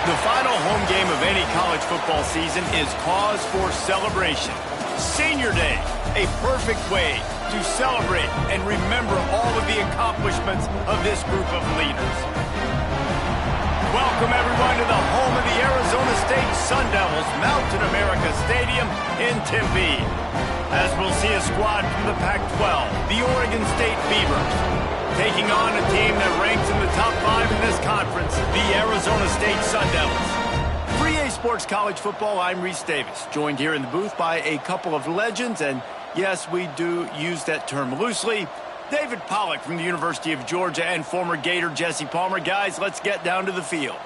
The final home game of any college football season is cause for celebration. Senior Day, a perfect way to celebrate and remember all of the accomplishments of this group of leaders. Welcome, everyone, to the home of the Arizona State Sun Devils, Mountain America Stadium in Tempe. As we'll see a squad from the Pac-12, the Oregon State Beavers, taking on a team that ranks in the top 5 in this conference, the Arizona State Sun Devils. For EA Sports College Football, I'm Reese Davis, joined here in the booth by a couple of legends, and yes, we do use that term loosely. David Pollack from the University of Georgia and former Gator Jesse Palmer. Guys, let's get down to the field.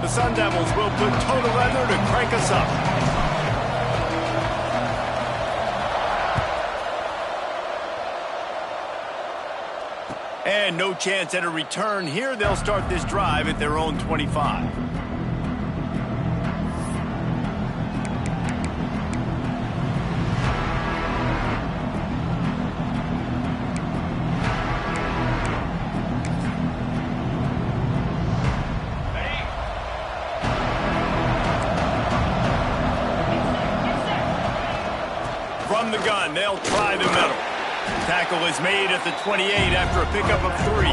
The Sun Devils will put total leather to crank us up. And no chance at a return here. They'll start this drive at their own 25. From the gun, they'll try the middle. Tackle is made at the 28 after a pickup of 3.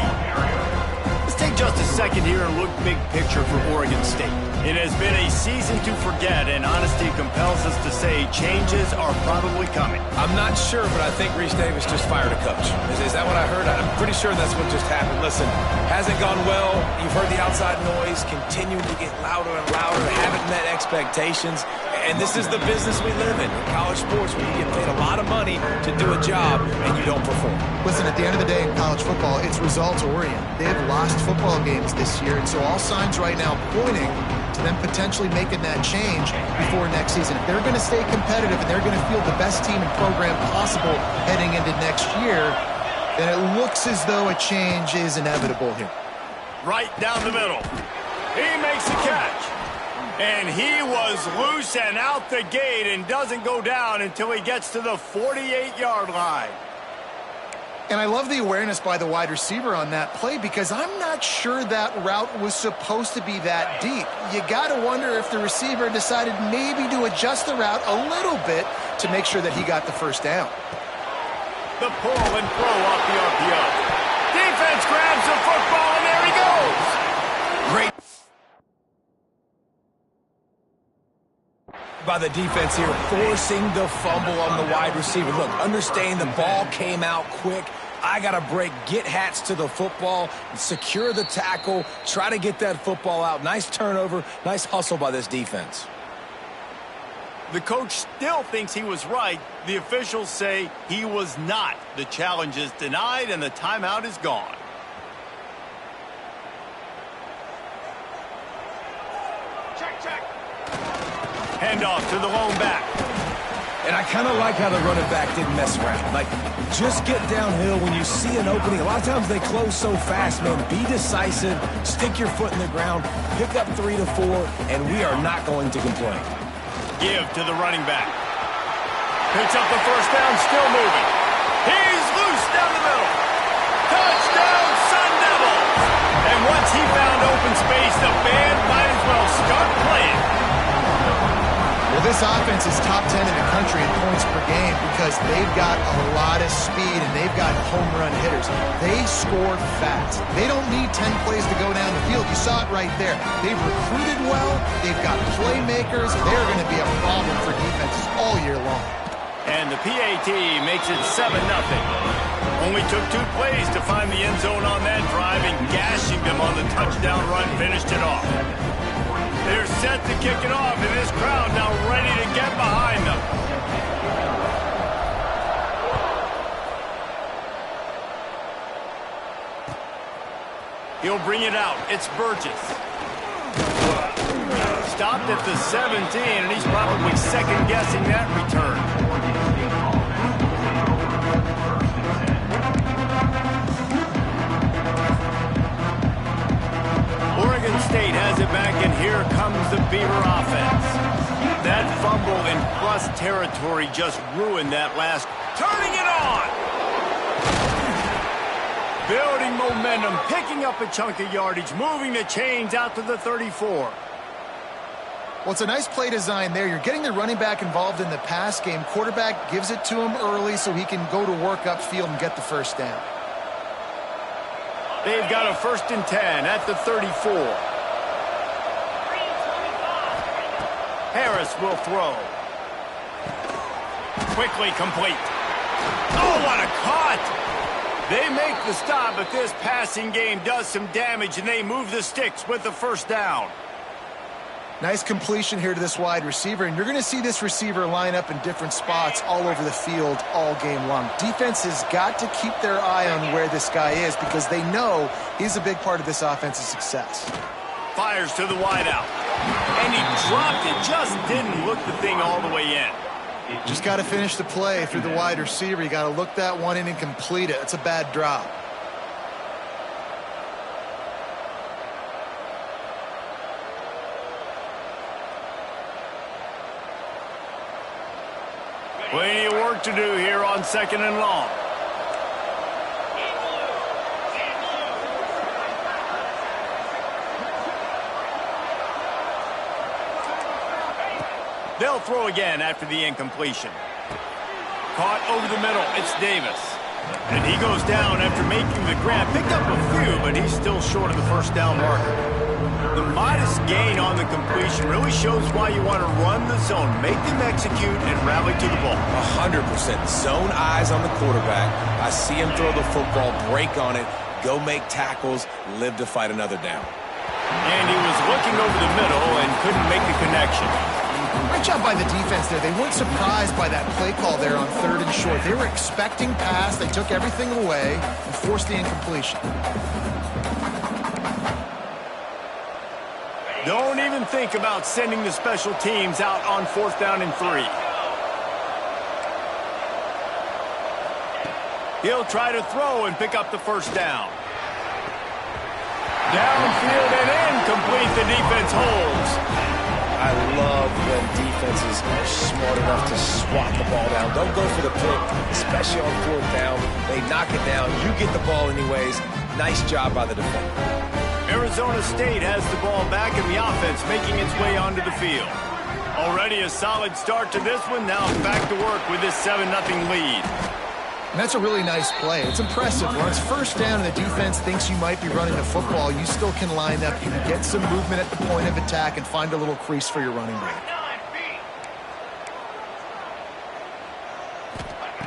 Let's take just a second here and look big picture for Oregon State. It has been a season to forget, and honesty compels us to say changes are probably coming. I'm not sure, but I think Reese Davis just fired a coach. Is that what I heard? I'm pretty sure that's what just happened. Listen, hasn't gone well. You've heard the outside noise, continuing to get louder and louder, haven't met expectations. And this is the business we live in college sports, where you get paid a lot of money to do a job and you don't perform. Listen, at the end of the day in college football, it's results oriented. They have lost football games this year, and so all signs right now pointing to them potentially making that change before next season. If they're going to stay competitive and they're going to field the best team and program possible heading into next year, then it looks as though a change is inevitable here. Right down the middle. He makes the catch. And he was loose and out the gate and doesn't go down until he gets to the 48-yard line. And I love the awareness by the wide receiver on that play, because I'm not sure that route was supposed to be that deep. You got to wonder if the receiver decided maybe to adjust the route a little bit to make sure that he got the first down. The pull and throw off the RPO. Defense grabs the football, and there he goes. Great by the defense here, forcing the fumble on the wide receiver. Look, understand the ball came out quick. I got to break, get hats to the football, secure the tackle, try to get that football out. Nice turnover, nice hustle by this defense. The coach still thinks he was right. The officials say he was not. The challenge is denied, and the timeout is gone. Check. Handoff to the lone back. And I kind of like how the running back didn't mess around. Like, just get downhill when you see an opening. A lot of times they close so fast, man. Be decisive, stick your foot in the ground, pick up 3 to 4, and we are not going to complain. Give to the running back. Picks up the first down, still moving. He's loose down the middle. Touchdown, Sun Devils! And once he found open space, the band might as well start playing. Well, this offense is top 10 in the country in points per game because they've got a lot of speed and they've got home run hitters. They score fast. They don't need 10 plays to go down the field. You saw it right there. They've recruited well. They've got playmakers. They're going to be a problem for defenses all year long. And the PAT makes it 7-0. Only took 2 plays to find the end zone on that drive, and gashing them on the touchdown run finished it off. They're set to kick it off, and this crowd now ready to get behind them. He'll bring it out. It's Burgess. Stopped at the 17, and he's probably second-guessing that return. Oregon State has it back, and here comes the Beaver offense. That fumble in plus territory just ruined that last. Turning it on! Building momentum, picking up a chunk of yardage, moving the chains out to the 34. Well, it's a nice play design there. You're getting the running back involved in the pass game. Quarterback gives it to him early so he can go to work upfield and get the first down. They've got a 1st and 10 at the 34. Harris will throw. Quickly complete. Oh, what a cut! They make the stop, but this passing game does some damage, and they move the sticks with the 1st down. Nice completion here to this wide receiver, and you're going to see this receiver line up in different spots all over the field all game long. Defense has got to keep their eye on where this guy is because they know he's a big part of this offense's success. Fires to the wideout, and he dropped it. Just didn't look the thing all the way in. Just got to finish the play through the wide receiver. You got to look that one in and complete it. It's a bad drop. Plenty of work to do here on 2nd and long. They'll throw again after the incompletion. Caught over the middle. It's Davis. And he goes down after making the grab. Picked up a few, but he's still short of the 1st down marker. The modest gain on the completion really shows why you want to run the zone, make them execute, and rally to the ball. 100%. Zone eyes on the quarterback. I see him throw the football, break on it, go make tackles, live to fight another down. And he was looking over the middle and couldn't make the connection. Great job by the defense there. They weren't surprised by that play call there on 3rd and short. They were expecting pass. They took everything away and forced the incompletion. Don't even think about sending the special teams out on 4th down and 3. He'll try to throw and pick up the 1st down. Downfield and incomplete. The defense holds. I love when defenses are smart enough to swat the ball down. Don't go for the pick, especially on 4th down. They knock it down. You get the ball anyways. Nice job by the defender. Arizona State has the ball back and the offense making its way onto the field. Already a solid start to this one. Now back to work with this 7-0 lead. And that's a really nice play. It's impressive. When it's 1st down and the defense thinks you might be running the football, you still can line up. You can get some movement at the point of attack and find a little crease for your running back.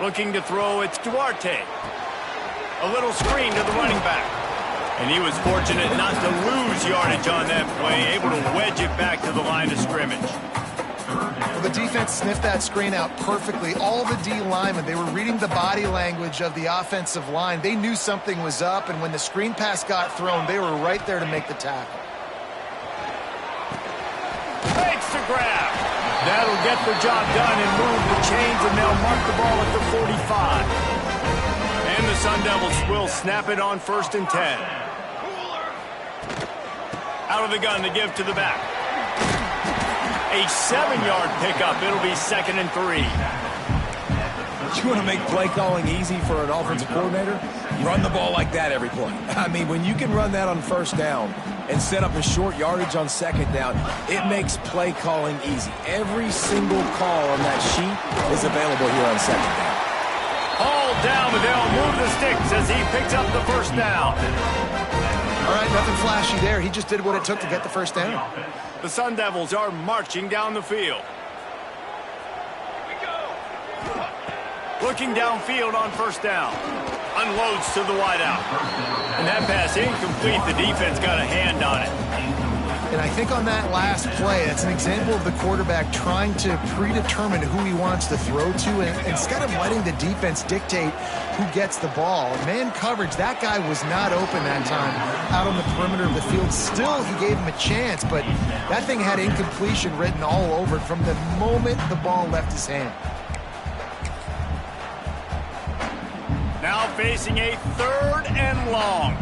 Looking to throw, it's Duarte. A little screen to the running back. And he was fortunate not to lose yardage on that play, able to wedge it back to the line of scrimmage. Well, the defense sniffed that screen out perfectly. All the D linemen, they were reading the body language of the offensive line. They knew something was up, and when the screen pass got thrown, they were right there to make the tackle. Fakes the grab. That'll get the job done and move the chains, and they'll mark the ball at the 45. And the Sun Devils will snap it on 1st and 10. Out of the gun to give to the back. A 7-yard pickup. It'll be 2nd and 3. You want to make play calling easy for an offensive coordinator? Run the ball like that every play. I mean, when you can run that on 1st down and set up a short yardage on 2nd down, it makes play calling easy. Every single call on that sheet is available here on 2nd down. Hauled down, but they'll move the sticks as he picks up the 1st down. All right, nothing flashy there. He just did what it took to get the 1st down. The Sun Devils are marching down the field. Looking downfield on 1st down. Unloads to the wideout. And that pass incomplete. The defense got a hand on it. And I think on that last play, that's an example of the quarterback trying to predetermine who he wants to throw to, and instead of letting the defense dictate who gets the ball. Man coverage, that guy was not open that time out on the perimeter of the field. Still, he gave him a chance, but that thing had incompletion written all over it from the moment the ball left his hand. Now facing a 3rd and long.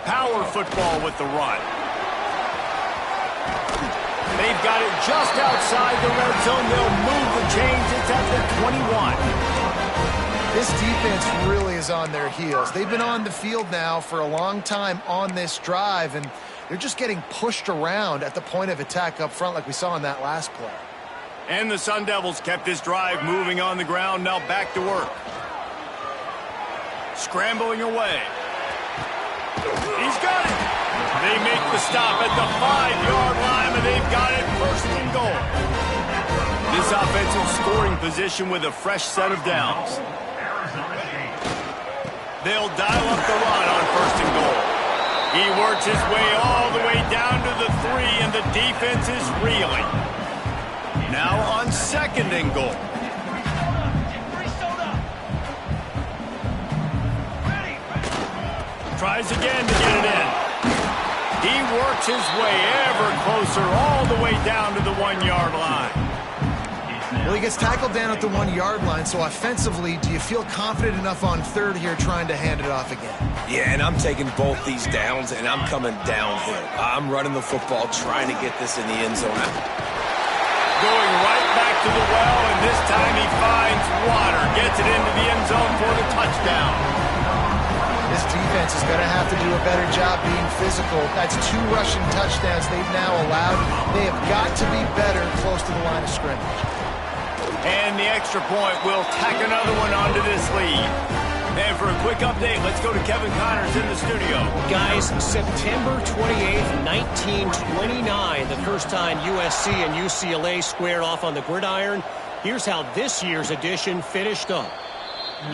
Power football with the run. They've got it just outside the red zone. They'll move the chains. It's at the 21. This defense really is on their heels. They've been on the field now for a long time on this drive, and they're just getting pushed around at the point of attack up front like we saw in that last play. And the Sun Devils kept this drive moving on the ground. Now back to work. Scrambling away. He's got it. They make the stop at the 5-yard line, and they've got it first and goal. This offensive scoring position with a fresh set of downs. They'll dial up the run on first and goal. He works his way all the way down to the 3, and the defense is reeling. Now on second and goal. Tries again to get it in. He works his way ever closer all the way down to the 1-yard line. Well, he gets tackled down at the 1-yard line, so offensively, do you feel confident enough on third here trying to hand it off again? Yeah, and I'm taking both these downs, and I'm coming downhill. I'm running the football, trying to get this in the end zone. Going right back to the well, and this time he finds water. Gets it into the end zone for the touchdown. This defense is going to have to do a better job being physical. That's 2 rushing touchdowns they've now allowed. They have got to be better close to the line of scrimmage. And the extra point will tack another one onto this lead. And for a quick update, let's go to Kevin Connors in the studio. Guys, September 28th, 1929, the first time USC and UCLA squared off on the gridiron. Here's how this year's edition finished up.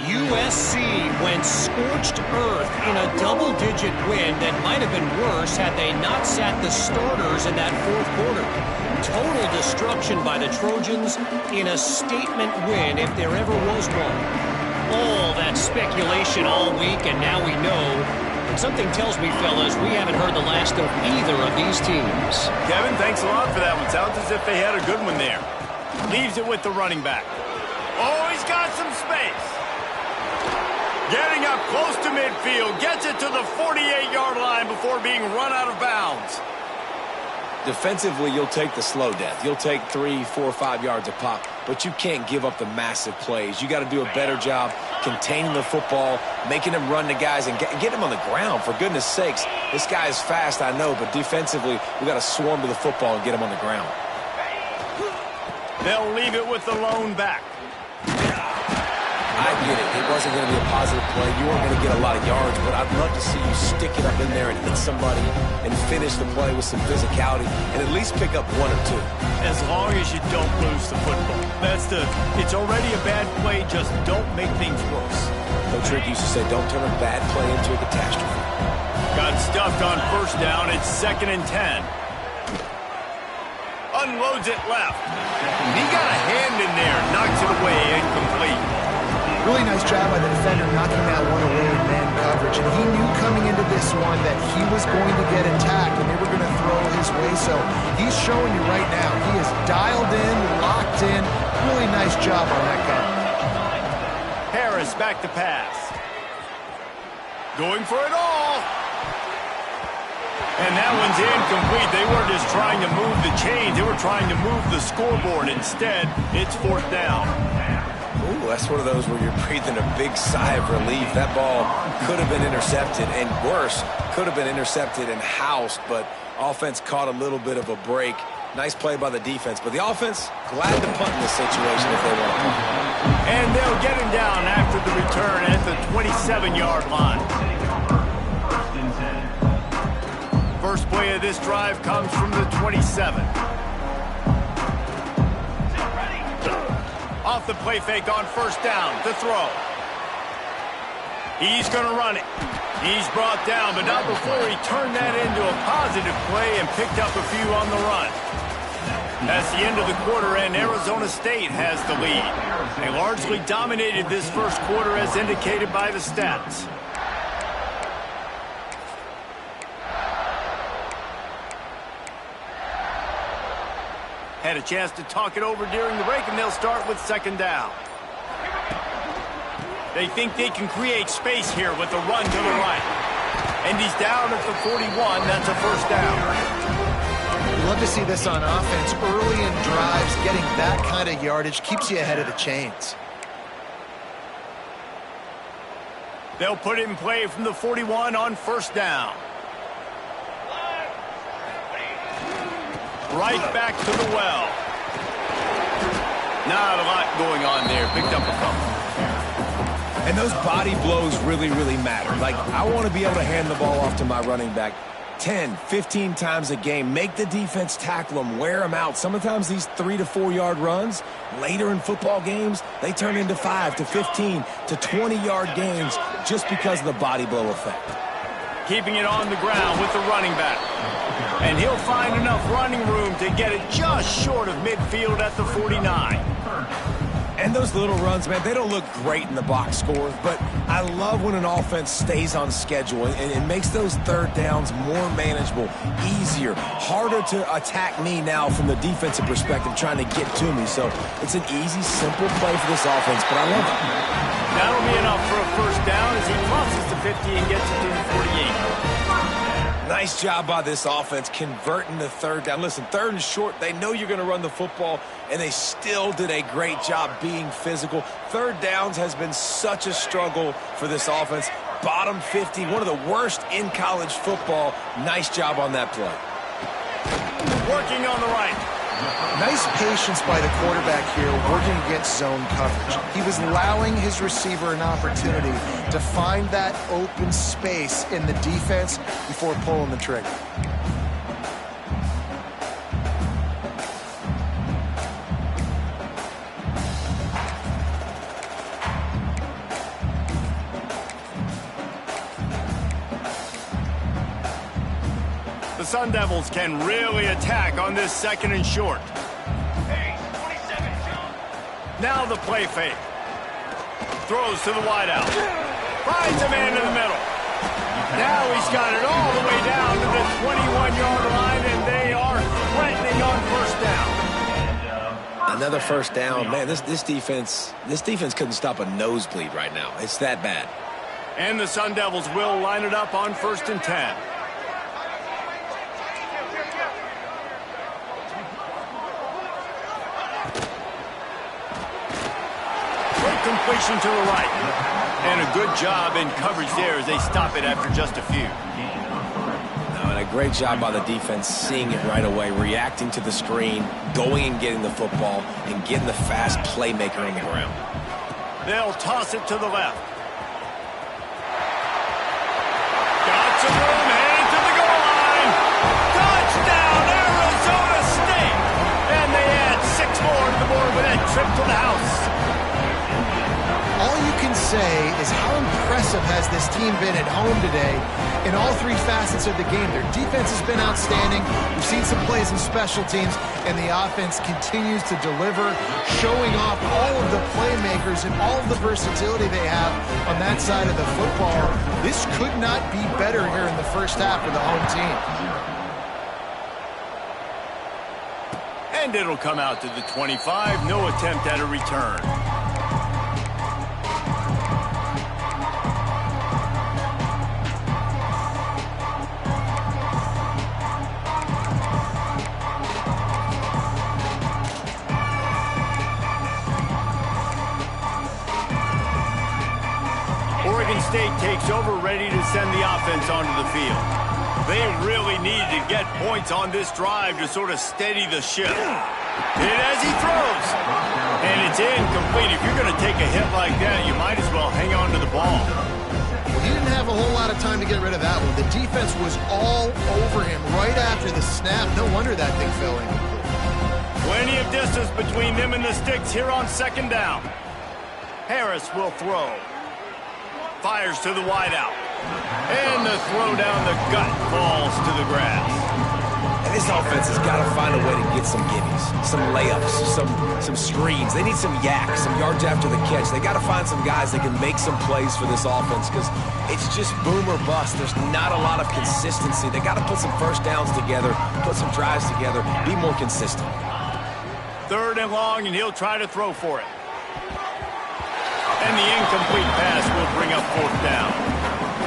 USC went scorched earth in a double-digit win that might have been worse had they not sat the starters in that fourth quarter. Total destruction by the Trojans in a statement win if there ever was one. All that speculation all week, and now we know. And something tells me, fellas, we haven't heard the last of either of these teams. Kevin, thanks a lot for that one. Sounds as if they had a good one there. Leaves it with the running back. Oh, he's got some space. Getting up close to midfield, gets it to the 48-yard line before being run out of bounds. Defensively, you'll take the slow death. You'll take 3, 4, 5 yards a pop, but you can't give up the massive plays. You got to do a better job containing the football, making them run to guys, and get them on the ground. For goodness sakes, this guy is fast, I know, but defensively, we got to swarm to the football and get him on the ground. They'll leave it with the lone back. I get it. It wasn't going to be a positive play. You weren't going to get a lot of yards, but I'd love to see you stick it up in there and hit somebody and finish the play with some physicality and at least pick up 1 or 2. As long as you don't lose the football. It's already a bad play, just don't make things worse. Coach Rick used to say, don't turn a bad play into a catastrophe. Got stuffed on first down. It's 2nd and 10. Unloads it left. He got a hand in there, knocks it away, incomplete. Really nice job by the defender knocking that one away in man coverage. And he knew coming into this one that he was going to get attacked and they were going to throw his way. So he's showing you right now. He is dialed in, locked in. Really nice job on that guy. Harris back to pass. Going for it all. And that one's incomplete. They weren't just trying to move the chains. They were trying to move the scoreboard. Instead, it's 4th down. Ooh, that's one of those where you're breathing a big sigh of relief. That ball could have been intercepted, and worse, could have been intercepted and housed, but offense caught a little bit of a break. Nice play by the defense, but the offense, glad to punt in this situation if they want to punt. And they'll get him down after the return at the 27-yard line. First play of this drive comes from the 27. Off the play fake on first down to throw. He's going to run it. He's brought down, but not before he turned that into a positive play and picked up a few on the run. That's the end of the quarter, and Arizona State has the lead. They largely dominated this first quarter as indicated by the stats. Had a chance to talk it over during the break, and they'll start with 2nd down. They think they can create space here with the run to the right. And he's down at the 41. That's a first down. love to see this on offense. Early in drives, getting that kind of yardage keeps you ahead of the chains. They'll put it in play from the 41 on first down. Right back to the well. Not a lot going on there. Picked up a fumble. And those body blows really, really matter. Like, I want to be able to hand the ball off to my running back 10, 15 times a game. Make the defense tackle them, wear them out. Sometimes these 3 to 4 yard runs, later in football games, they turn into 5 to 15 to 20 yard gains just because of the body blow effect. Keeping it on the ground with the running back. And he'll find enough running room to get it just short of midfield at the 49. And those little runs, man, they don't look great in the box score, but I love when an offense stays on schedule and it makes those third downs more manageable, easier, harder to attack me now from the defensive perspective trying to get to me. So it's an easy, simple play for this offense, but I love it. That'll be enough for a first down as he crosses the 50 and gets it to the 48. Nice job by this offense converting the third down. Listen, third and short, they know you're going to run the football, and they still did a great job being physical. Third downs has been such a struggle for this offense. Bottom 50, one of the worst in college football. Nice job on that play. Working on the right. Nice patience by the quarterback here working against zone coverage. He was allowing his receiver an opportunity to find that open space in the defense before pulling the trigger. The Sun Devils can really attack on this second and short. Now the play fake. Throws to the wideout. Finds a man in the middle. Now he's got it all the way down to the 21-yard line, and they are threatening on first down. Another first down. Man, this defense couldn't stop a nosebleed right now. It's that bad. And the Sun Devils will line it up on first and 10. Completion to the right. And a good job in coverage there as they stop it after just a few. And a great job by the defense seeing it right away, reacting to the screen, going and getting the football, and getting the fast playmaker on the ground. They'll toss it to the left. Got some room, heading to the goal line. Touchdown, Arizona State! And they add 6 more to the board with that trip to the house. All you can say is how impressive has this team been at home today in all 3 facets of the game. Their defense has been outstanding. We've seen some plays in special teams, and the offense continues to deliver, showing off all of the playmakers and all of the versatility they have on that side of the football. This could not be better here in the first half of the home team. And it'll come out to the 25. No attempt at a return. Oregon State takes over, ready to send the offense onto the field. They really need to get points on this drive to sort of steady the ship. Hit as he throws. And it's incomplete. If you're going to take a hit like that, you might as well hang on to the ball. Well, he didn't have a whole lot of time to get rid of that one. The defense was all over him right after the snap. No wonder that thing fell incomplete. Plenty of distance between them and the sticks here on second down. Harris will throw. Fires to the wideout. And the throw down the gut falls to the grass. And this offense has got to find a way to get some gimmies, some layups, some screens. They need some yaks, some yards after the catch. They got to find some guys that can make some plays for this offense because it's just boom or bust. There's not a lot of consistency. They got to put some first downs together, put some drives together, be more consistent. Third and long, and he'll try to throw for it. And the incomplete pass will bring up fourth down.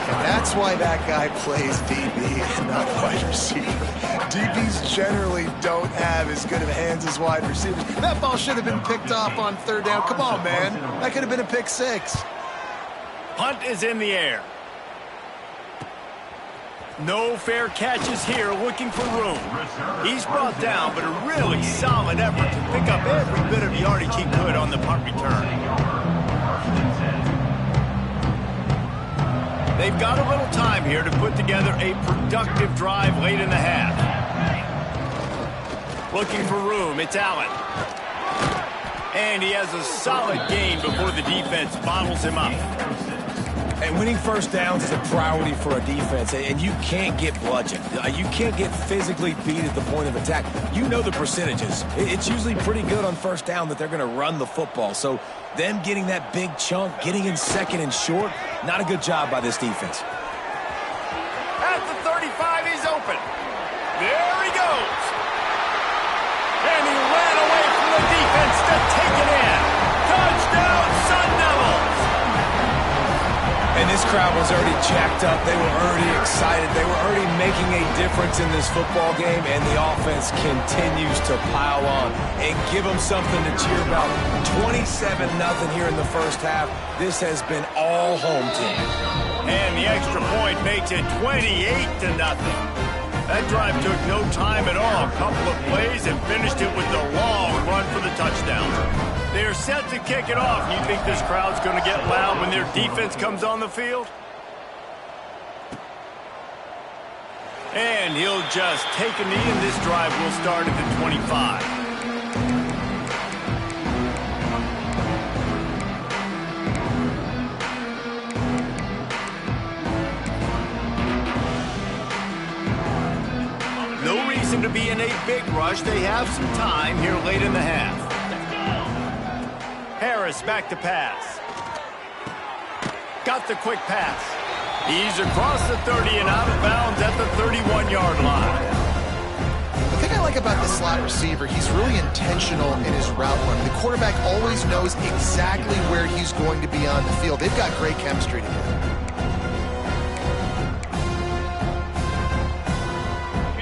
And that's why that guy plays DB and not wide receiver. DBs generally don't have as good of hands as wide receivers. That ball should have been picked off on third down. Come on, man. That could have been a pick six. Punt is in the air. No fair catches here, looking for room. He's brought down, but a really solid effort to pick up every bit of yardage he could on the punt return. They've got a little time here to put together a productive drive late in the half. Looking for room, it's Allen. And he has a solid gain before the defense bottles him up. And winning first downs is a priority for a defense, and you can't get bludgeoned. You can't get physically beat at the point of attack. You know the percentages. It's usually pretty good on first down that they're going to run the football. So them getting that big chunk, getting in second and short, not a good job by this defense. At the 35, he's open. There he goes. And he ran away from the defense to take it in. Touchdown, Sun Devils. And this crowd was already jacked up. They were already excited. They were already making a difference in this football game, and the offense continues to pile on and give them something to cheer about. 27-0 here in the first half. This has been all home team. And the extra point makes it 28-0. That drive took no time at all. A couple of plays and finished it with the long run for the touchdown. They're set to kick it off. You think this crowd's going to get loud when their defense comes on the field? And he'll just take a knee, and this drive will start at the 25. No reason to be in a big rush. They have some time here late in the half. Harris back to pass. Got the quick pass. He's across the 30 and out of bounds at the 31-yard line. The thing I like about the slot receiver, he's really intentional in his route running. The quarterback always knows exactly where he's going to be on the field. They've got great chemistry together.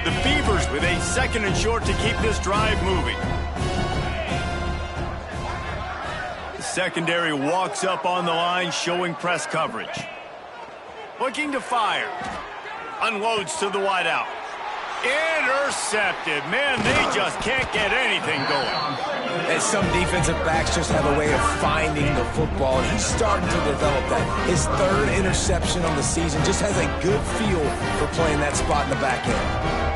The Beavers with a second and short to keep this drive moving. Secondary walks up on the line, showing press coverage. Looking to fire. Unloads to the wideout. Intercepted. Man, they just can't get anything going. And some defensive backs just have a way of finding the football, and he's starting to develop that. His third interception on the season, just has a good feel for playing that spot in the back end.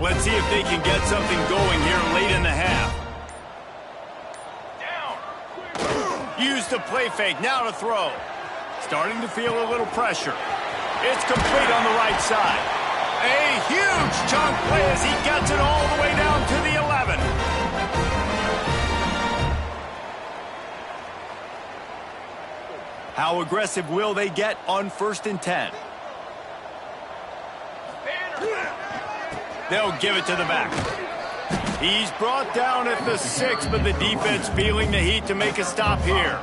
Let's see if they can get something going here late in the half. Use the play fake, now to throw. Starting to feel a little pressure. It's complete on the right side. A huge chunk play as he gets it all the way down to the 11. How aggressive will they get on 1st and 10? They'll give it to the back. He's brought down at the 6, but the defense feeling the heat to make a stop here.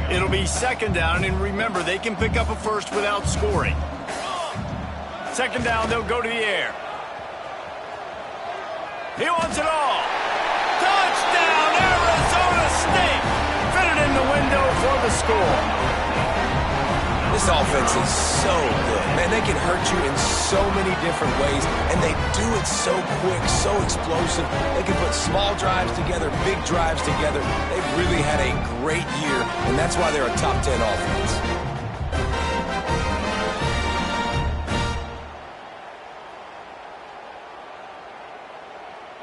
It'll be 2nd down, and remember, they can pick up a first without scoring. 2nd down, they'll go to the air. He wants it all. Touchdown, Arizona State! Fitted in the window for the score. This offense is so good. Man, they can hurt you in so many different ways, and they do it so quick, so explosive. They can put small drives together, big drives together. They've really had a great year, and that's why they're a top 10 offense.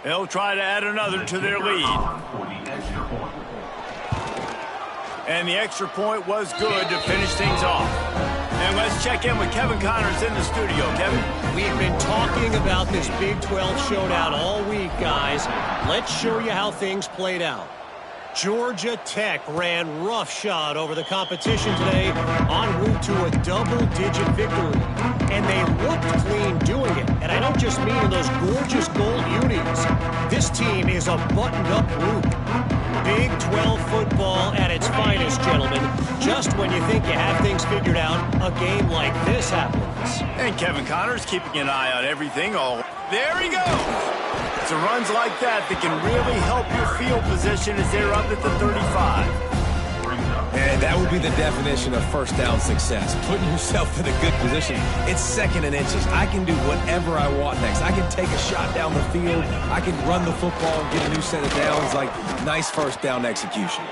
They'll try to add another to their lead. And the extra point was good to finish things off. And let's check in with Kevin Connors in the studio. Kevin? We've been talking about this Big 12 showdown all week, guys. Let's show you how things played out. Georgia Tech ran roughshod over the competition today en route to a double-digit victory. And they looked clean doing it. And I don't just mean in those gorgeous gold unis. This team is a buttoned-up group. Big 12 football at its finest, gentlemen. Just when you think you have things figured out, a game like this happens. And Kevin Connor's keeping an eye on everything. Oh, there he goes. It's the runs like that that can really help your field position as they're up at the 35. And that would be the definition of first down success. Putting yourself in a good position. It's second and inches. I can do whatever I want next. I can take a shot down the field. I can run the football and get a new set of downs. Like, nice first down execution.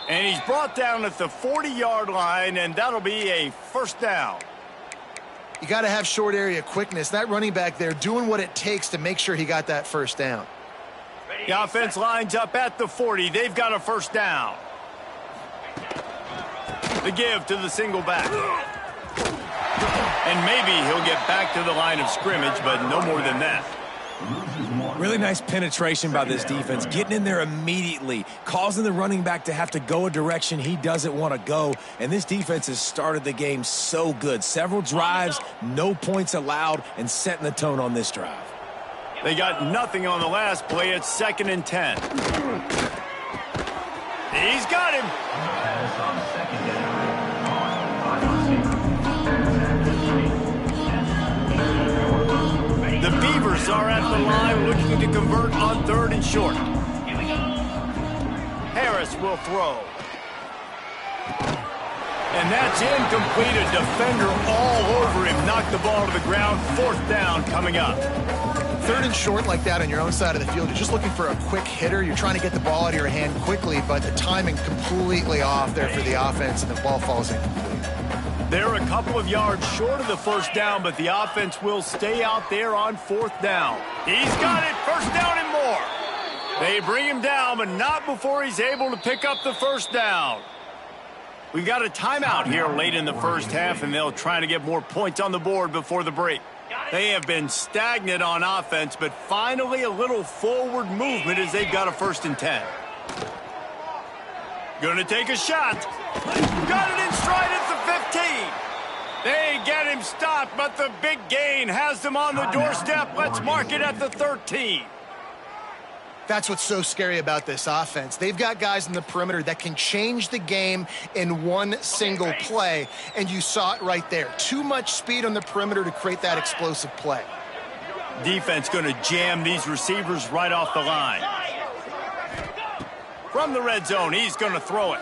And he's brought down at the 40-yard line, and that'll be a first down. You got to have short area quickness. That running back there doing what it takes to make sure he got that first down. The offense lines up at the 40. They've got a first down. The give to the single back. And maybe he'll get back to the line of scrimmage, but no more than that. Really nice penetration by this defense, getting in there immediately, causing the running back to have to go a direction he doesn't want to go. And this defense has started the game so good. Several drives, no points allowed, and setting the tone on this drive. They got nothing on the last play. It's 2nd and 10. He's got him. The Beavers are at the line looking to convert on 3rd and short. Harris will throw. And that's incomplete. A defender all over him. Knocked the ball to the ground. 4th down coming up. 3rd and short like that on your own side of the field. You're just looking for a quick hitter. You're trying to get the ball out of your hand quickly, but the timing completely off there for the offense, and the ball falls incomplete. They're a couple of yards short of the first down, but the offense will stay out there on 4th down. He's got it. First down and more. They bring him down, but not before he's able to pick up the first down. We've got a timeout here late in the first half, and they'll try to get more points on the board before the break. They have been stagnant on offense, but finally a little forward movement as they've got a 1st and 10. Gonna take a shot. Got it in stride at the 15. They get him stopped, but the big gain has them on the doorstep. Let's mark it at the 13. That's what's so scary about this offense. They've got guys in the perimeter that can change the game in one single play, and you saw it right there. Too much speed on the perimeter to create that explosive play. Defense going to jam these receivers right off the line. From the red zone, he's going to throw it.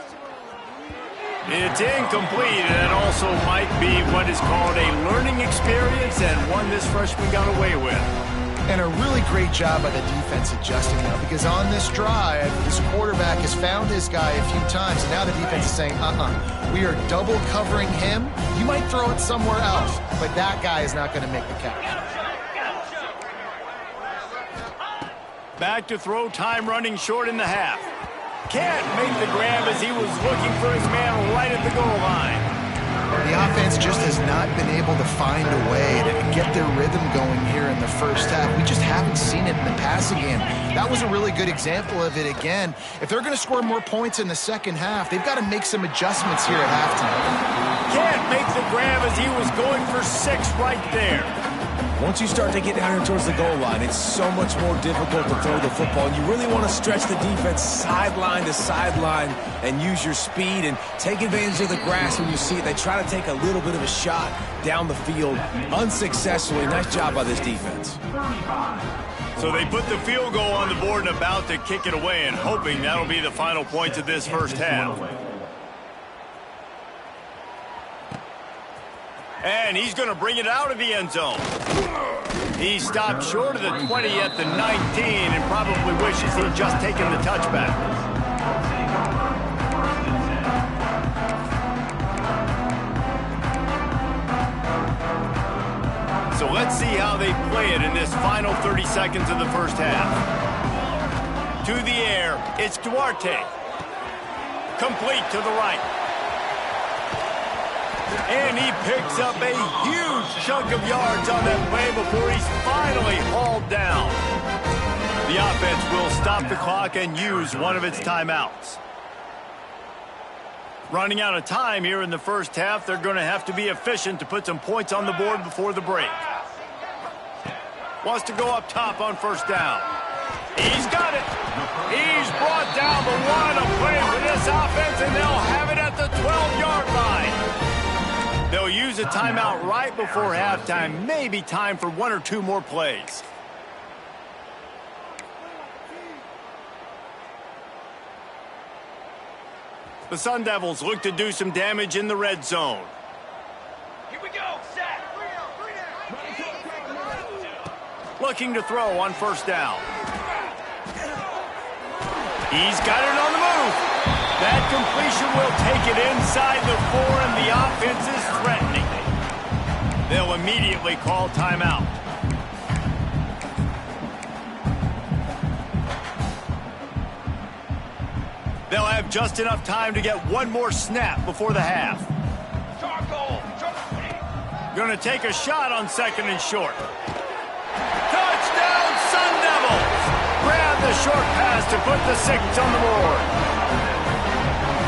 It's incomplete, and it also might be what is called a learning experience, and one this freshman got away with. And a really great job by the defense adjusting now, because on this drive, this quarterback has found his guy a few times, and now the defense is saying, we are double covering him. You might throw it somewhere else, but that guy is not going to make the catch. Back to throw, time running short in the half. Can't make the grab as he was looking for his man right at the goal line. The offense just has not been able to find a way to get their rhythm going here in the first half. We just haven't seen it in the passing game. That was a really good example of it again. If they're going to score more points in the second half, they've got to make some adjustments here at halftime. Can't make the grab as he was going for 6 right there. Once you start to get down here towards the goal line, it's so much more difficult to throw the football. And you really want to stretch the defense sideline to sideline and use your speed and take advantage of the grass when you see it. They try to take a little bit of a shot down the field unsuccessfully. Nice job by this defense. So they put the field goal on the board and about to kick it away, and hoping that'll be the final points of this first half. And he's going to bring it out of the end zone. He stopped short of the 20 at the 19 and probably wishes he'd just taken the touchback. So let's see how they play it in this final 30 seconds of the first half. To the air, it's Duarte. Complete to the right. And he picks up a huge chunk of yards on that play before he's finally hauled down. The offense will stop the clock and use one of its timeouts. Running out of time here in the first half, they're going to have to be efficient to put some points on the board before the break. Wants to go up top on first down. He's got it. He's brought down the one. A play for this offense, and they'll have it at the 12-yard line. They'll use a timeout right before halftime. Maybe time for one or two more plays. The Sun Devils look to do some damage in the red zone. Here we go, set. Looking to throw on first down. He's got it on the move. That completion will take it inside the 4, and the offense is threatening. They'll immediately call timeout. They'll have just enough time to get one more snap before the half. Going to take a shot on second and short. Touchdown, Sun Devils! Grab the short pass to put the 6 on the board.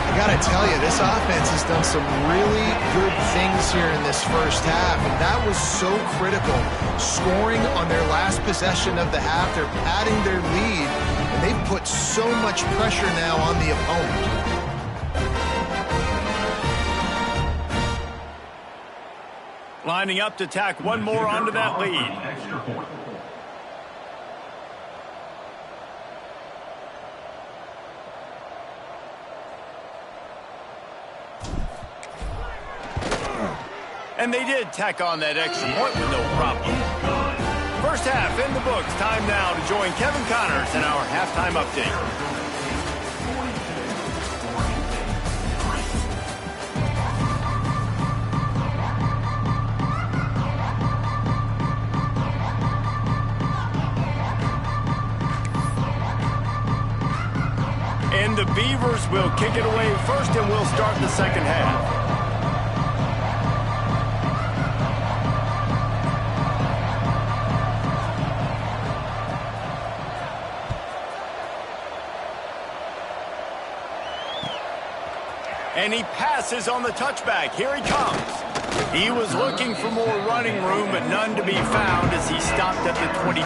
I got to tell you, this offense has done some really good things here in this first half, and that was so critical. Scoring on their last possession of the half, they're padding their lead, and they've put so much pressure now on the opponent. Lining up to tack one more onto that lead. And they did tack on that extra point with no problem. First half in the books. Time now to join Kevin Connors in our halftime update. And the Beavers will kick it away first, and we'll start the second half. And he passes on the touchback. Here he comes. He was looking for more running room, but none to be found as he stopped at the 23.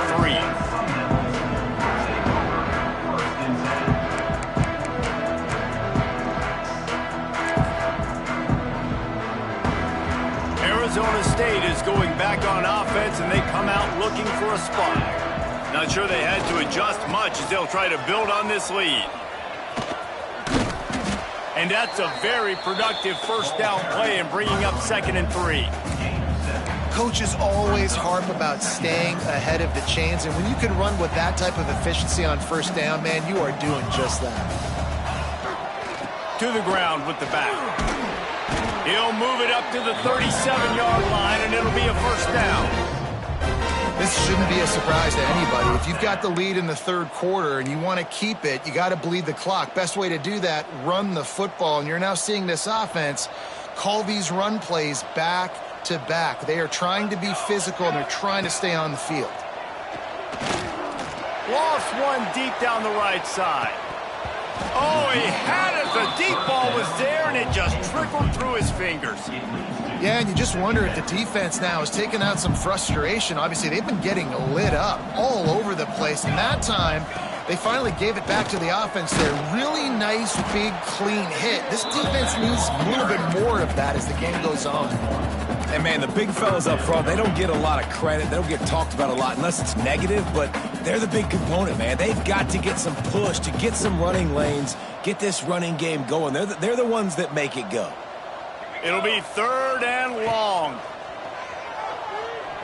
Arizona State is going back on offense, and they come out looking for a spot. Not sure they had to adjust much as they'll try to build on this lead. And that's a very productive first down play and bringing up 2nd and 3. Coaches always harp about staying ahead of the chains, and when you can run with that type of efficiency on first down, man, you are doing just that. To the ground with the back. He'll move it up to the 37-yard line, and it'll be a first down. This shouldn't be a surprise to anybody. If you've got the lead in the third quarter and you want to keep it, you got to bleed the clock. Best way to do that, run the football. And you're now seeing this offense call these run plays back to back. They are trying to be physical, and they're trying to stay on the field. Lost one deep down the right side. Oh, he had it. The deep ball was there, and it just trickled through his fingers. Yeah, and you just wonder if the defense now has taken out some frustration. Obviously, they've been getting lit up all over the place, and that time they finally gave it back to the offense there. Really nice, big, clean hit. This defense needs a little bit more of that as the game goes on. And, man, the big fellas up front, they don't get a lot of credit. They don't get talked about a lot unless it's negative, but they're the big component, man. They've got to get some push, to get some running lanes, get this running game going. They're the ones that make it go. It'll be 3rd and long.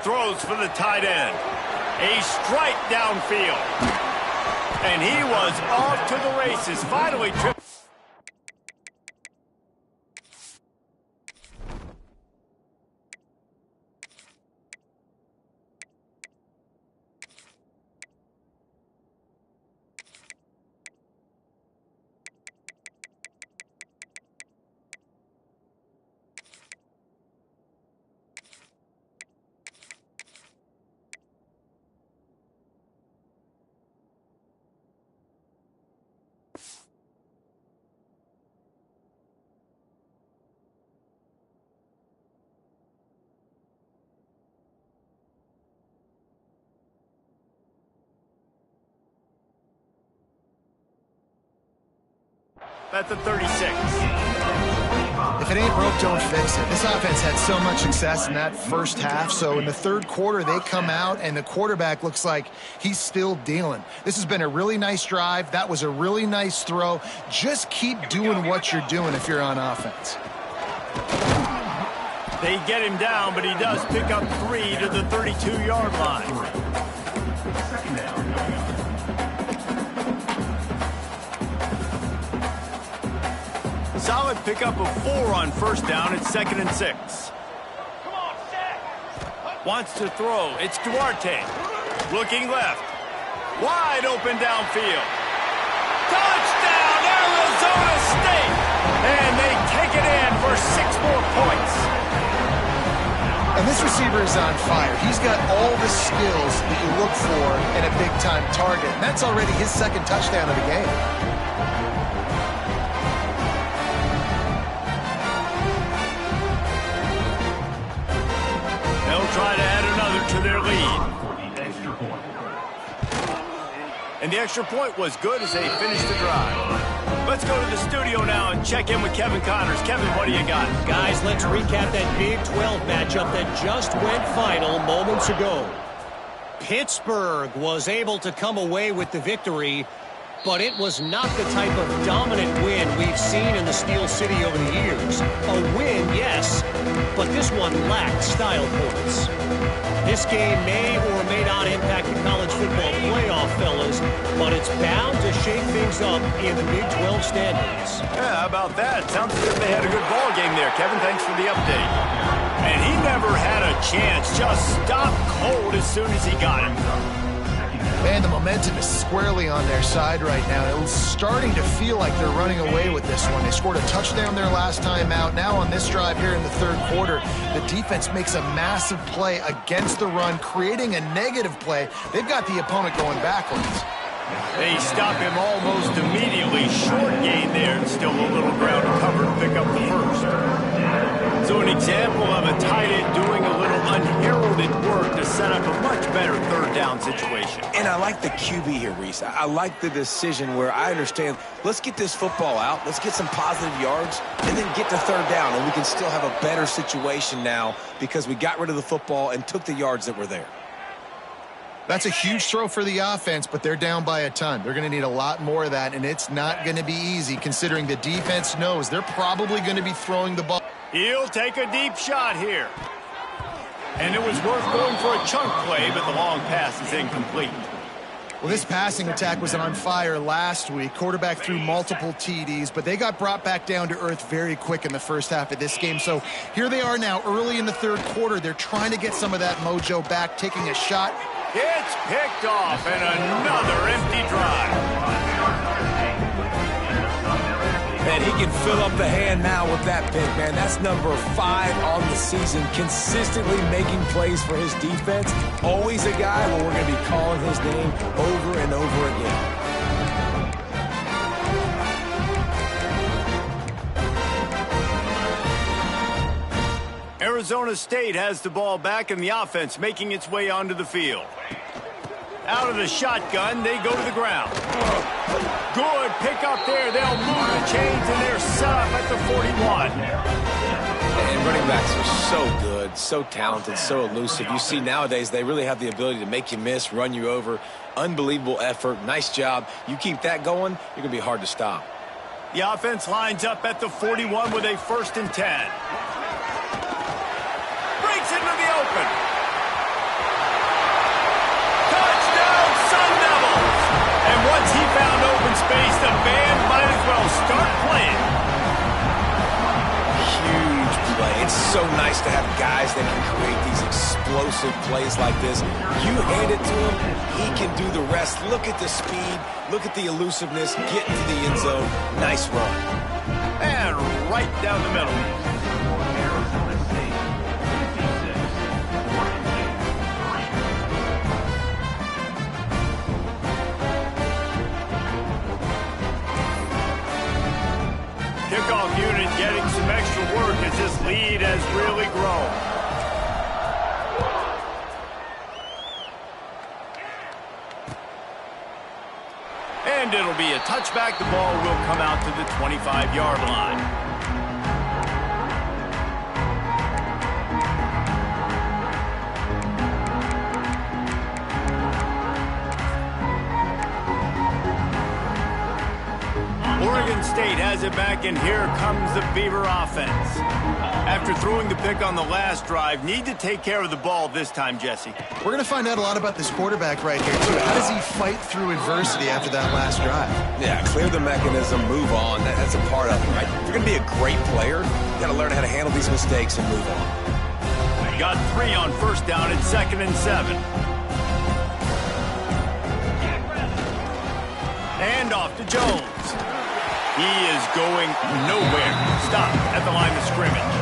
Throws for the tight end. A strike downfield. And he was off to the races. Finally tripped. at the 36. If it ain't broke, don't fix it. This offense had so much success in that first half, so in the third quarter, they come out, and the quarterback looks like he's still dealing. This has been a really nice drive. That was a really nice throw. Just keep doing what you're doing if you're on offense. They get him down, but he does pick up 3 to the 32-yard line. Solid pickup of 4 on first down. It's 2nd and 6. Come on, Zach. Wants to throw. It's Duarte. Looking left. Wide open downfield. Touchdown, Arizona State! And they take it in for 6 more points. And this receiver is on fire. He's got all the skills that you look for in a big-time target. And that's already his 2nd touchdown of the game. They'll try to add another to their lead. And the extra point was good as they finished the drive. Let's go to the studio now and check in with Kevin Connors. Kevin, what do you got? Guys, let's recap that Big 12 matchup that just went final moments ago. Pittsburgh was able to come away with the victory, but it was not the type of dominant win we've seen in the Steel City over the years. A win, yes, but this one lacked style points. This game may or may not impact the college football playoff, fellas, but it's bound to shake things up in the Big 12 standings. Yeah, how about that? Sounds as if they had a good ball game there. Kevin, thanks for the update. And he never had a chance. Just stopped cold as soon as he got him. Man, the momentum is squarely on their side right now. It was starting to feel like they're running away with this one. They scored a touchdown their last time out. Now on this drive here in the third quarter, the defense makes a massive play against the run, creating a negative play. They've got the opponent going backwards. They stop him almost immediately. Short gain there, and still a little ground to cover to pick up the first. So an example of a tight end doing a little unheralded work to set up a much better third down situation. And I like the QB here, Reese. I like the decision where I understand, let's get this football out, let's get some positive yards, and then get to third down, and we can still have a better situation now because we got rid of the football and took the yards that were there. That's a huge throw for the offense, but they're down by a ton. They're going to need a lot more of that, and it's not going to be easy considering the defense knows they're probably going to be throwing the ball. He'll take a deep shot here. And it was worth going for a chunk play, but the long pass is incomplete. Well, this passing attack was on fire last week. Quarterback threw multiple TDs, but they got brought back down to earth very quick in the first half of this game. So here they are now early in the third quarter. They're trying to get some of that mojo back, taking a shot. It's picked off, and another empty drive. And he can fill up the hand now with that pick, man. That's number 5 on the season, consistently making plays for his defense. Always a guy where we're going to be calling his name over and over again. Arizona State has the ball back, and the offense making its way onto the field. Out of the shotgun, they go to the ground. Good pickup there. They'll move the chains, and they're set up at the 41. And running backs are so good, so talented, so elusive. You see nowadays they really have the ability to make you miss, run you over. Unbelievable effort. Nice job. You keep that going, you're going to be hard to stop. The offense lines up at the 41 with a 1st and 10. Breaks into the open. Touchdown, Sun Devils! And once he found open space, the band might as well start playing. Huge play. It's so nice to have guys that can create these explosive plays like this. You hand it to him, he can do the rest. Look at the speed, look at the elusiveness, get into the end zone. Nice run. And right down the middle. Kickoff unit getting some extra work as this lead has really grown. And it'll be a touchback. The ball will come out to the 25-yard line. Oregon State has it back, and here comes the Beaver offense. After throwing the pick on the last drive, need to take care of the ball this time, Jesse. We're going to find out a lot about this quarterback right here, too. How does he fight through adversity after that last drive? Yeah, clear the mechanism, move on. That's a part of it, right? If you're going to be a great player, you got to learn how to handle these mistakes and move on. Got 3 on first down and 2nd and 7. And off to Jones. He is going nowhere. Stop at the line of scrimmage.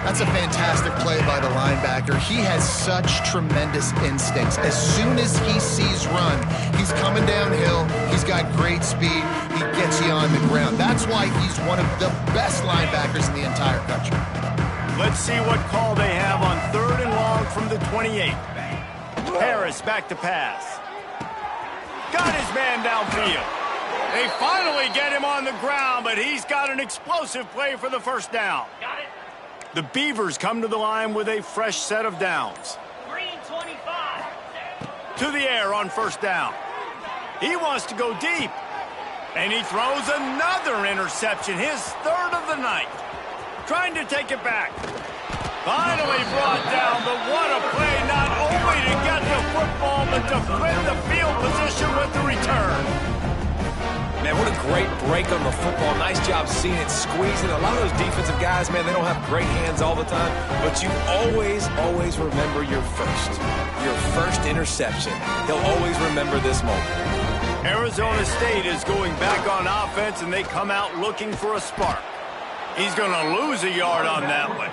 That's a fantastic play by the linebacker. He has such tremendous instincts. As soon as he sees run, he's coming downhill. He's got great speed. He gets you on the ground. That's why he's one of the best linebackers in the entire country. Let's see what call they have on 3rd and long from the 28. Harris back to pass. Got his man downfield. They finally get him on the ground, but he's got an explosive play for the first down. Got it. The Beavers come to the line with a fresh set of downs. Green 25. To the air on first down. He wants to go deep. And he throws another interception, his 3rd of the night. Trying to take it back. Finally brought down, but what a play, not only to get the football, but to flip the field position with the return. Man, what a great break on the football. Nice job seeing it, squeezing. A lot of those defensive guys, man, they don't have great hands all the time, but you always remember your first interception. They'll always remember this moment. Arizona State is going back on offense, and they come out looking for a spark. He's going to lose a yard on that one.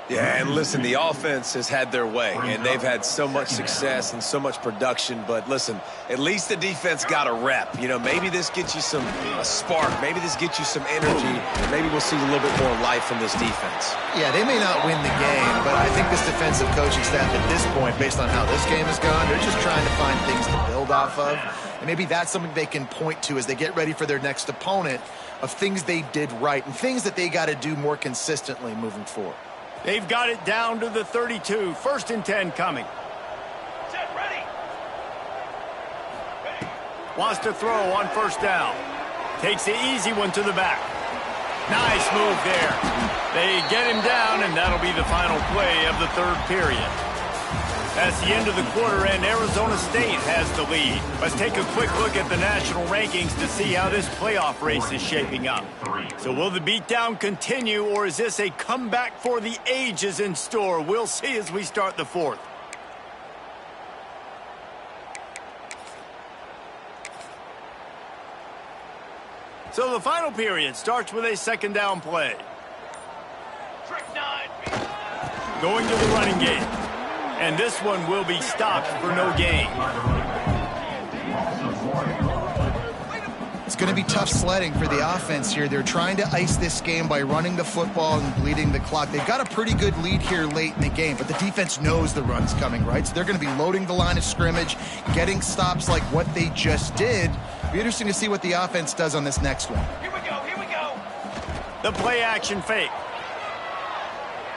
Yeah, and listen, the offense has had their way, and they've had so much success and so much production. But listen, at least the defense got a rep. You know, maybe this gets you a spark. Maybe this gets you some energy, and maybe we'll see a little bit more life from this defense. Yeah, they may not win the game, but I think this defensive coaching staff at this point, based on how this game has gone, they're just trying to find things to build off of. And maybe that's something they can point to as they get ready for their next opponent, of things they did right and things that they got to do more consistently moving forward. They've got it down to the 32. 1st and 10 coming. Set, ready. Wants to throw on first down. Takes the easy one to the back. Nice move there. They get him down, and that'll be the final play of the 3rd period. That's the end of the quarter, and Arizona State has the lead. Let's take a quick look at the national rankings to see how this playoff race is shaping up. So will the beatdown continue, or is this a comeback for the ages in store? We'll see as we start the 4th. So the final period starts with a 2nd down play. Trick 9. Going to the running game. And this one will be stopped for no gain. It's going to be tough sledding for the offense here. They're trying to ice this game by running the football and bleeding the clock. They've got a pretty good lead here late in the game, but the defense knows the run's coming, right? So they're going to be loading the line of scrimmage, getting stops like what they just did. It'll be interesting to see what the offense does on this next one. Here we go, here we go. The play action fake.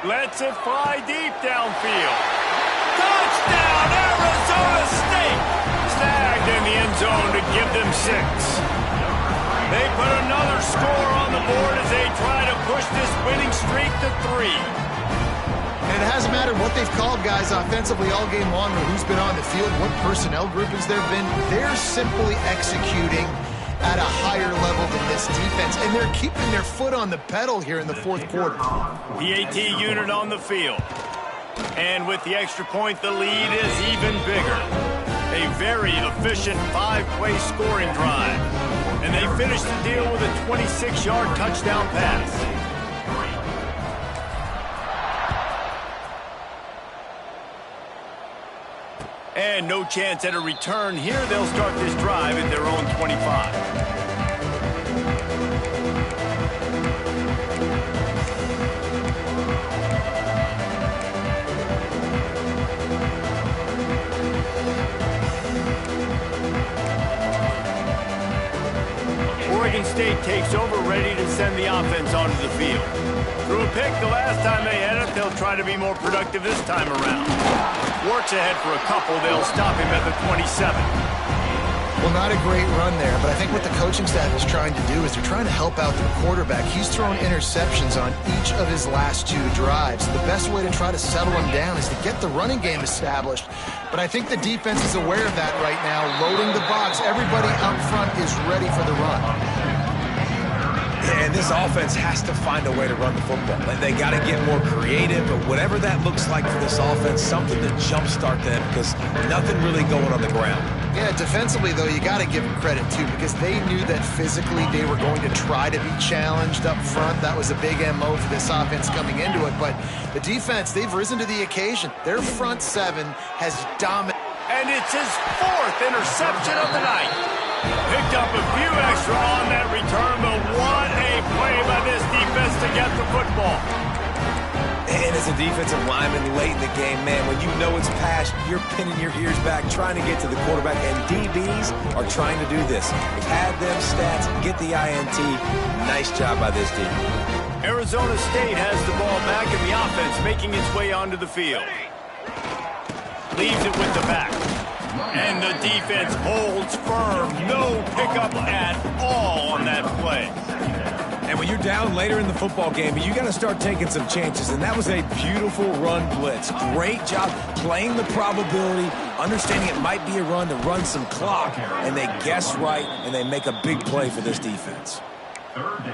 Lets it fly deep downfield. Touchdown, Arizona State! Snagged in the end zone to give them 6. They put another score on the board as they try to push this winning streak to 3. And it hasn't mattered what they've called guys offensively all game long or who's been on the field, what personnel group has there been. They're simply executing at a higher level than this defense, and they're keeping their foot on the pedal here in the 4th quarter. PAT unit on the field. And with the extra point, the lead is even bigger. A very efficient 5-play scoring drive. And they finish the deal with a 26-yard touchdown pass. And no chance at a return here. They'll start this drive at their own 25. Oregon State takes over, ready to send the offense onto the field. Through a pick the last time they had it, they'll try to be more productive this time around. Works ahead for a couple, they'll stop him at the 27. Well, not a great run there, but I think what the coaching staff is trying to do is they're trying to help out their quarterback. He's thrown interceptions on each of his last 2 drives. The best way to try to settle him down is to get the running game established. But I think the defense is aware of that right now, loading the box. Everybody up front is ready for the run. And this offense has to find a way to run the football. They got to get more creative, but whatever that looks like for this offense, something to jumpstart them because nothing really going on the ground. Yeah, defensively, though, you got to give them credit, too, because they knew that physically they were going to try to be challenged up front. That was a big MO for this offense coming into it. But the defense, they've risen to the occasion. Their front 7 has dominated. And it's his 4th interception of the night. Picked up a few extra on that return, but what a play by this defense to get the football. And as a defensive lineman late in the game, man, when you know it's past, you're pinning your ears back, trying to get to the quarterback, and DBs are trying to do this. Pad them stats, get the INT. Nice job by this D. Arizona State has the ball back in the offense, making its way onto the field. Leaves it with the back. And the defense holds firm. No pickup at all on that play. And when you're down later in the football game, you got to start taking some chances. And that was a beautiful run blitz. Great job playing the probability, understanding it might be a run to run some clock. And they guess right, and they make a big play for this defense.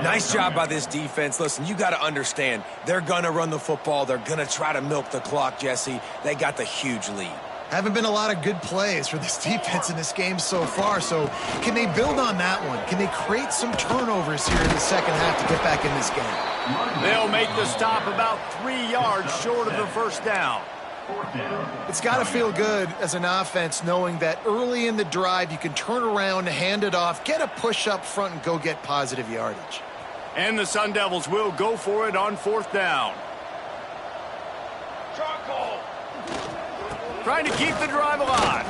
Nice job by this defense. Listen, you got to understand, they're going to run the football. They're going to try to milk the clock, Jesse. They got the huge lead. Haven't been a lot of good plays for this defense in this game so far, so can they build on that one? Can they create some turnovers here in the second half to get back in this game? They'll make the stop about 3 yards short of the first down. It's got to feel good as an offense knowing that early in the drive you can turn around, hand it off, get a push up front, and go get positive yardage. And the Sun Devils will go for it on 4th down. Trying to keep the drive alive.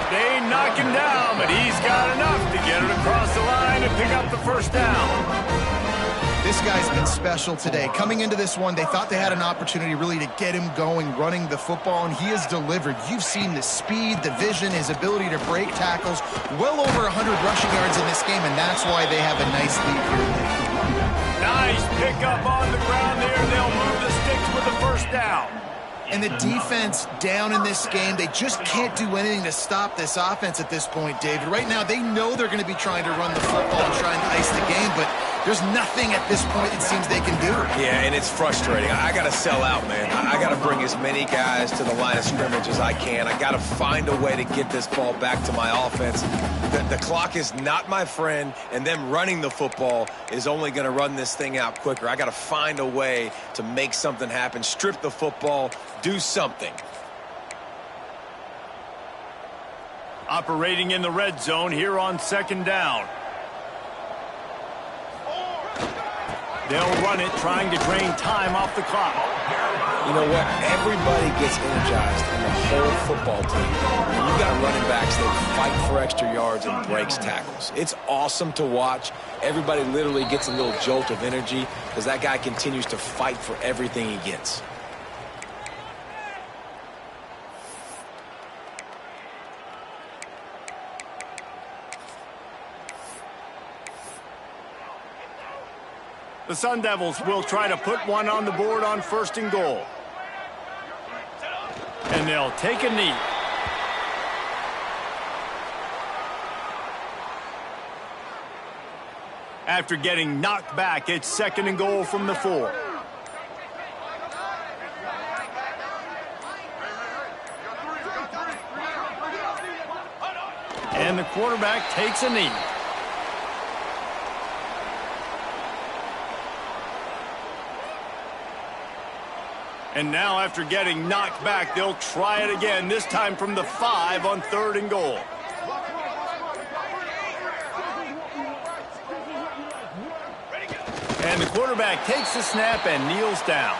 They knock him down, but he's got enough to get it across the line and pick up the first down. This guy's been special today. Coming into this one, they thought they had an opportunity really to get him going, running the football, and he has delivered. You've seen the speed, the vision, his ability to break tackles. Well over 100 rushing yards in this game, and that's why they have a nice lead here today. Nice pickup on the ground there. They'll move the sticks with the first down. And the defense down in this game, they just can't do anything to stop this offense at this point, David. Right now, they know they're going to be trying to run the football and try and ice the game, but there's nothing at this point it seems they can do. Yeah, and it's frustrating. I got to sell out, man. I got to bring as many guys to the line of scrimmage as I can. I got to find a way to get this ball back to my offense. The clock is not my friend, and them running the football is only going to run this thing out quicker. I got to find a way to make something happen, strip the football, do something. Operating in the red zone here on 2nd down. They'll run it, trying to drain time off the clock. You know what? Everybody gets energized in the whole football team. When you got running backs that fight for extra yards and breaks tackles. It's awesome to watch. Everybody literally gets a little jolt of energy because that guy continues to fight for everything he gets. The Sun Devils will try to put one on the board on 1st and goal. And they'll take a knee. After getting knocked back, it's 2nd and goal from the 4. And the quarterback takes a knee. And now, after getting knocked back, they'll try it again, this time from the 5 on 3rd and goal. And the quarterback takes the snap and kneels down.